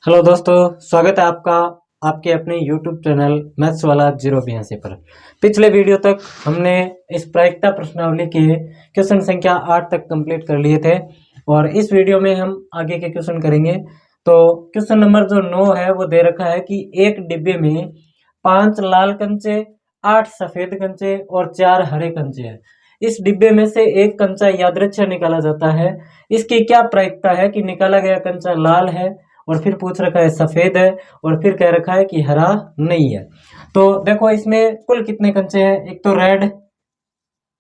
Hello दोस्तों, स्वागत है आपका आपके अपने YouTube चैनल मैथ्स वाला 082 पर। पिछले वीडियो तक हमने इस प्रायिकता प्रश्नावली के क्वेश्चन संख्या 8 तक कंप्लीट कर लिए थे और इस वीडियो में हम आगे के क्वेश्चन करेंगे। तो क्वेश्चन नंबर जो 9 है वो दे रखा है कि एक डिब्बे में 5 लाल कंचे, 8 सफेद कंचे और 4 हरे कंचे हैं। इस डिब्बे में से एक कंचा यादृच्छिक निकाला जाता है। इसकी क्या प्रायिकता है कि निकाला गया कंचा लाल है और फिर पूछ रखा है सफेद है और फिर कह रखा है कि हरा नहीं है। तो देखो इसमें कुल कितने कंचे हैं। एक तो रेड,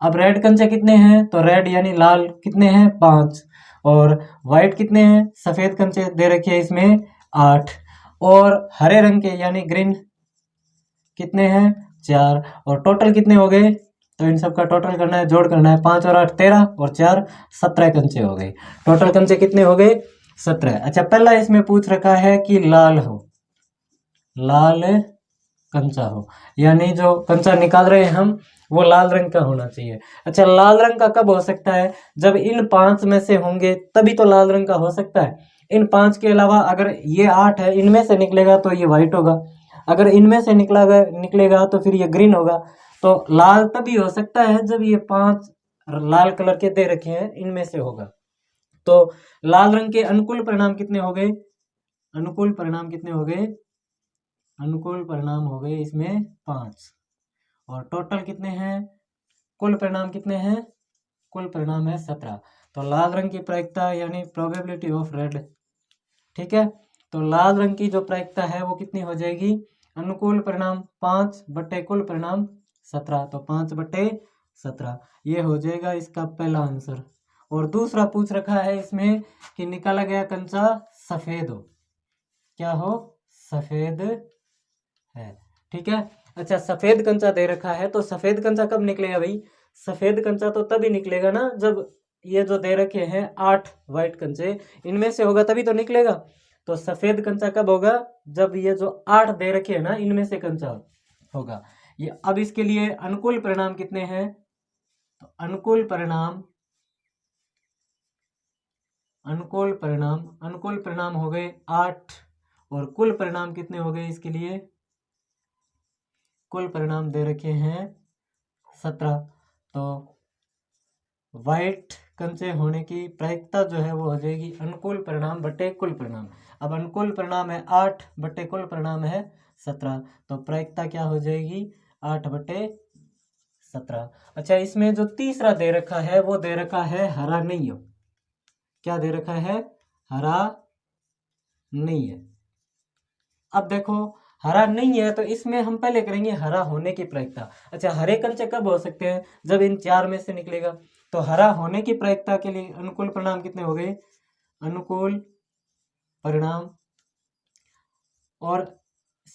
अब रेड कंचे कितने हैं तो रेड यानी लाल कितने हैं 5 और व्हाइट कितने हैं सफेद कंचे दे रखे हैं इसमें 8 और हरे रंग के यानी ग्रीन कितने हैं 4 और टोटल कितने हो गए। तो इन सब का टोटल करना है, जोड़ करना है। 5 और 8 13 और 4 17 कंचे हो गए। टोटल कंचे कितने हो गए 17। अच्छा, पहला इसमें पूछ रखा है कि लाल हो, लाल कंचा हो, यानी जो कंचा निकाल रहे हैं हम वो लाल रंग का होना चाहिए। अच्छा, लाल रंग का कब हो सकता है, जब इन 5 में से होंगे तभी तो लाल रंग का हो सकता है। इन 5 के अलावा अगर ये 8 है, इनमें से निकलेगा तो ये व्हाइट होगा, अगर इनमें से निकलेगा तो फिर ये ग्रीन होगा। तो लाल तभी हो सकता है जब ये 5 लाल कलर के दे रखे हैं इनमें से होगा। तो लाल रंग के अनुकूल परिणाम कितने हो गए, अनुकूल परिणाम कितने हो गए, अनुकूल परिणाम हो गए इसमें 5 और टोटल कितने हैं, कुल परिणाम कितने हैं, कुल परिणाम है 17। तो लाल रंग की प्रायिकता यानी प्रोबेबिलिटी ऑफ रेड, ठीक है। तो लाल रंग की जो प्रायिकता है वो कितनी हो जाएगी, अनुकूल परिणाम 5 बटे कुल परिणाम 17, तो 5 बटे 17 ये हो जाएगा इसका पहला आंसर। और दूसरा पूछ रखा है इसमें कि निकाला गया कंचा सफेद हो, क्या हो, सफेद है, ठीक है। अच्छा, सफेद कंचा दे रखा है तो सफेद कंचा कब निकलेगा भाई, सफेद कंचा तो तभी निकलेगा ना जब ये जो दे रखे हैं 8 व्हाइट कंचे इनमें से होगा तभी तो निकलेगा। तो सफेद कंचा कब होगा, जब ये जो 8 दे रखे हैं ना इनमें से कंचा होगा ये। अब इसके लिए अनुकूल परिणाम कितने हैं, तो अनुकूल परिणाम, अनुकूल परिणाम हो गए 8 और कुल परिणाम कितने हो गए इसके लिए, कुल परिणाम दे रखे हैं 17। तो व्हाइट कंचे होने की प्रायिकता जो है वो हो जाएगी अनुकूल परिणाम बटे कुल परिणाम। अब अनुकूल परिणाम है 8 बटे कुल परिणाम है 17, तो प्रायिकता क्या हो जाएगी 8 बटे 17। अच्छा, इसमें जो तीसरा दे रखा है वो दे रखा है हरा नहीं हो, क्या दे रखा है, हरा नहीं है। अब देखो हरा नहीं है तो इसमें हम पहले करेंगे हरा होने की प्रायिकता। अच्छा, हरे कंचे कब हो सकते हैं, जब इन 4 में से निकलेगा। तो हरा होने की प्रायिकता के लिए अनुकूल परिणाम कितने हो गए, अनुकूल परिणाम, और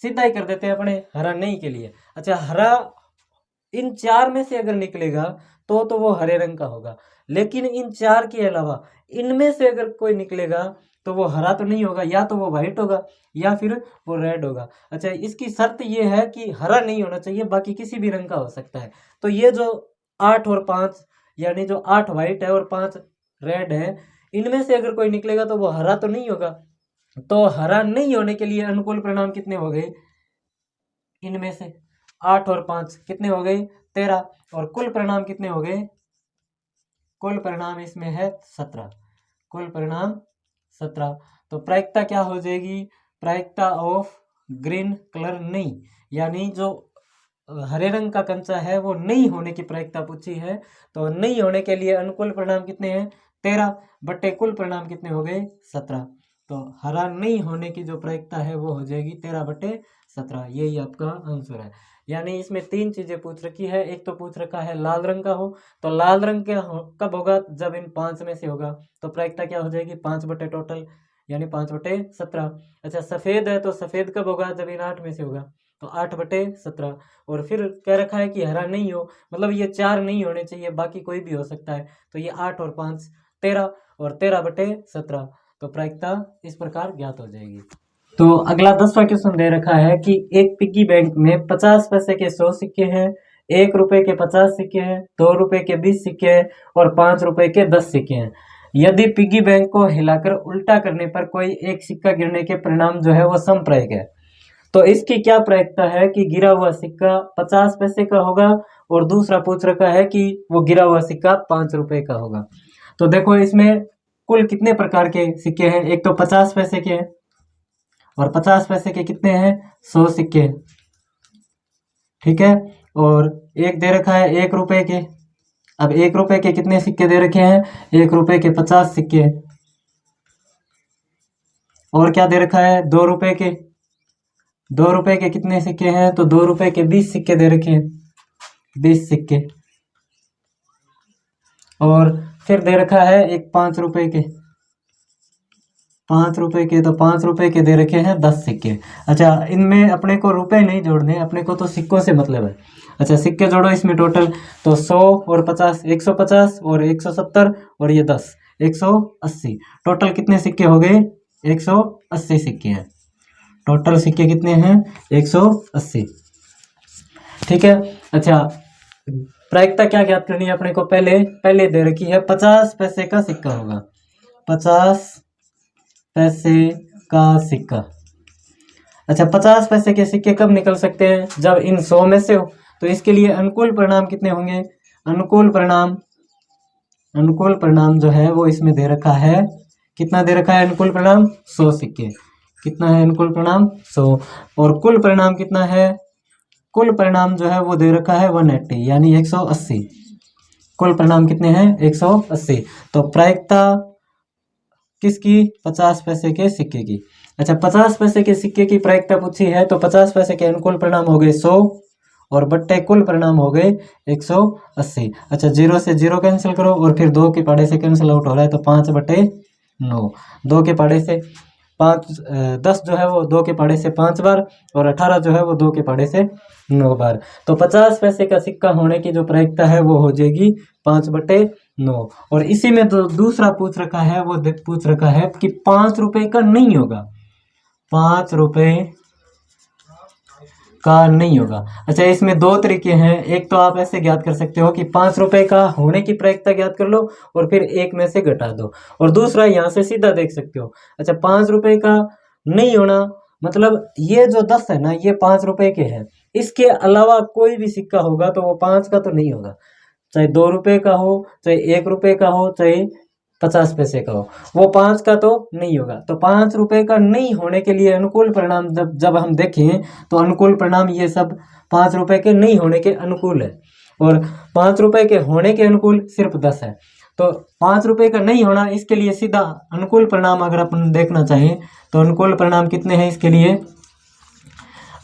सीधा ही कर देते हैं अपने हरा नहीं के लिए। अच्छा, हरा इन 4 में से अगर निकलेगा तो वो हरे रंग का होगा, लेकिन इन 4 के अलावा इनमें से अगर कोई निकलेगा तो वो हरा तो नहीं होगा, या तो वो व्हाइट होगा या फिर वो रेड होगा। अच्छा, इसकी शर्त ये है कि हरा नहीं होना चाहिए, बाकी किसी भी रंग का हो सकता है। तो ये जो 8 और 5 यानी जो 8 व्हाइट है और 5 रेड है इनमें से अगर कोई निकलेगा तो वो हरा तो नहीं होगा। तो हरा नहीं होने के लिए अनुकूल परिणाम कितने हो गए, इनमें से 8 और 5 कितने हो गए 13 और कुल परिणाम कितने हो गए, कुल परिणाम इसमें है 17, कुल परिणाम 17। तो प्रायिकता क्या हो जाएगी, प्रायिकता ऑफ ग्रीन कलर नहीं, यानी जो हरे रंग का कंचा है वो नहीं होने की प्रायिकता पूछी है। तो नहीं होने के लिए अनुकूल परिणाम कितने हैं 13 बटे कुल परिणाम कितने हो गए 17। तो हरा नहीं होने की जो प्रायिकता है वो हो जाएगी 13 बटे 17, यही आपका आंसर है। यानी इसमें 3 चीजें पूछ रखी है। एक तो पूछ रखा है लाल रंग का हो, तो लाल रंग का कब होगा, जब इन 5 में से होगा। तो प्रायिकता क्या हो जाएगी 5 बटे टोटल यानी 5 बटे 17। अच्छा, सफेद है तो सफेद कब होगा, जब इन 8 में से होगा, तो 8 बटे 17। और फिर कह रखा है कि हरा नहीं हो, मतलब ये 4 नहीं होने चाहिए, बाकी कोई भी हो सकता है। तो ये 8 और 5 13 और 13 बटे 17, तो प्रायिकता इस प्रकार ज्ञात हो जाएगी। तो अगला 10वां क्वेश्चन दे रखा है कि एक पिग्गी बैंक में 50 पैसे के 100 सिक्के हैं, 1 रुपए के 50 सिक्के हैं, 2 रुपए के 20 सिक्के हैं और 5 रुपए के 10 सिक्के हैं। यदि पिगी बैंक को हिलाकर उल्टा करने पर कोई एक सिक्का गिरने के परिणाम जो है वो समप्रायिक है, तो इसकी क्या प्रायिकता है कि गिरा हुआ सिक्का 50 पैसे का होगा और दूसरा पूछ रखा है कि वो गिरा हुआ सिक्का 5 रुपए का होगा। तो देखो इसमें कुल कितने प्रकार के सिक्के हैं, एक तो 50 पैसे के हैं और 50 पैसे के कितने हैं 100 सिक्के, ठीक है। और एक दे रखा है 1 रुपए के, अब 1 रुपए के कितने सिक्के दे रखे हैं 1 रुपए के 50 सिक्के, और क्या दे रखा है 2 रुपए के, 2 रुपए के कितने सिक्के हैं तो 2 रुपए के 20 सिक्के दे रखे हैं 20 सिक्के, और फिर दे रखा है एक 5 रुपए के, 5 रुपए के, तो 5 रुपए के दे रखे हैं 10 सिक्के। अच्छा इनमें अपने को रुपए नहीं जोड़ने, अपने को तो सिक्कों से मतलब है। अच्छा सिक्के जोड़ो इसमें टोटल, तो 100 और 50 150 और 170 और ये 10 180, टोटल कितने सिक्के हो गए 180 सिक्के हैं। टोटल सिक्के कितने हैं 180, ठीक है। अच्छा प्रायिकता क्या ज्ञात करनी है अपने को, पहले दे रखी है 50 पैसे का सिक्का होगा, 50 पैसे का सिक्का। अच्छा 50 पैसे के सिक्के कब निकल सकते हैं, जब इन 100 में से हो। तो इसके लिए अनुकूल परिणाम कितने होंगे, अनुकूल परिणाम जो है वो इसमें दे रखा है, कितना दे रखा है अनुकूल परिणाम 100 सिक्के, कितना है अनुकूल परिणाम 100, और कुल परिणाम कितना है, कुल परिणाम जो है वो दे रखा है 180 यानी 180, कुल परिणाम कितने हैं 180। तो प्रायिकता किसकी 50 पैसे के सिक्के की। अच्छा 50 पैसे के सिक्के की प्रायिकता पूछी है, तो 50 पैसे के अनुकूल परिणाम हो गए 100 और बट्टे कुल परिणाम हो गए 180। अच्छा 0 से 0 कैंसिल करो और फिर 2 के पाड़े से कैंसिल आउट हो रहा है, तो 5/9, 2 के पाड़े से 5 10 जो है वो 2 के पाड़े से 5 बार और 18 जो है वो 2 के पाड़े से 9 बार। तो 50 पैसे का सिक्का होने की जो प्रायिकता है वो हो जाएगी 5/9। और इसी में तो दूसरा पूछ रखा है, वो पूछ रखा है कि 5 रुपए का नहीं होगा, 5 रुपए का नहीं होगा। अच्छा इसमें 2 तरीके हैं, एक तो आप ऐसे ज्ञात कर सकते हो कि 5 रुपए का होने की प्रायिकता ज्ञात कर लो और फिर एक में से घटा दो, और दूसरा यहाँ से सीधा देख सकते हो। अच्छा 5 रुपए का नहीं होना मतलब ये जो 10 है ना ये 5 रुपए के हैं, इसके अलावा कोई भी सिक्का होगा तो वो 5 का तो नहीं होगा, चाहे 2 रुपए का हो, चाहे 1 रुपए का हो, चाहे 50 पैसे का हो, वो 5 का तो नहीं होगा। तो 5 रुपए का नहीं होने के लिए अनुकूल परिणाम जब हम देखें तो अनुकूल परिणाम ये सब 5 रुपए के नहीं होने के अनुकूल है, और 5 रुपए के होने के अनुकूल सिर्फ 10 है। तो 5 रुपए का नहीं होना, इसके लिए सीधा अनुकूल परिणाम अगर अपन देखना चाहें तो अनुकूल परिणाम कितने हैं इसके लिए,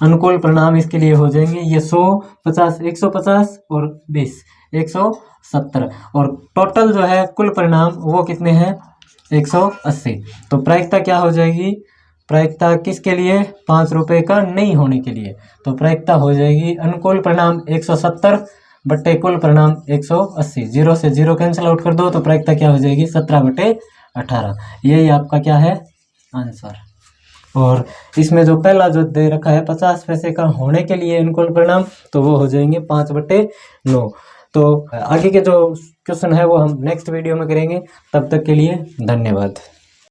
अनुकूल परिणाम इसके लिए हो जाएंगे ये 100 50 150 और 20 170, और टोटल जो है कुल परिणाम वो कितने हैं 180। तो प्रायिकता क्या हो जाएगी, प्रायिकता किसके लिए 5 रुपए का नहीं होने के लिए, तो प्रायिकता हो जाएगी अनुकूल परिणाम 170 बट्टे कुल परिणाम 180, 0 से 0 कैंसिल आउट कर दो तो प्रायिकता क्या हो जाएगी 17/18। यही आपका क्या है आंसर। और इसमें जो पहला जो दे रखा है 50 पैसे का होने के लिए अनुकूल परिणाम, तो वो हो जाएंगे 5/9। तो आगे के जो क्वेश्चन है वो हम नेक्स्ट वीडियो में करेंगे, तब तक के लिए धन्यवाद।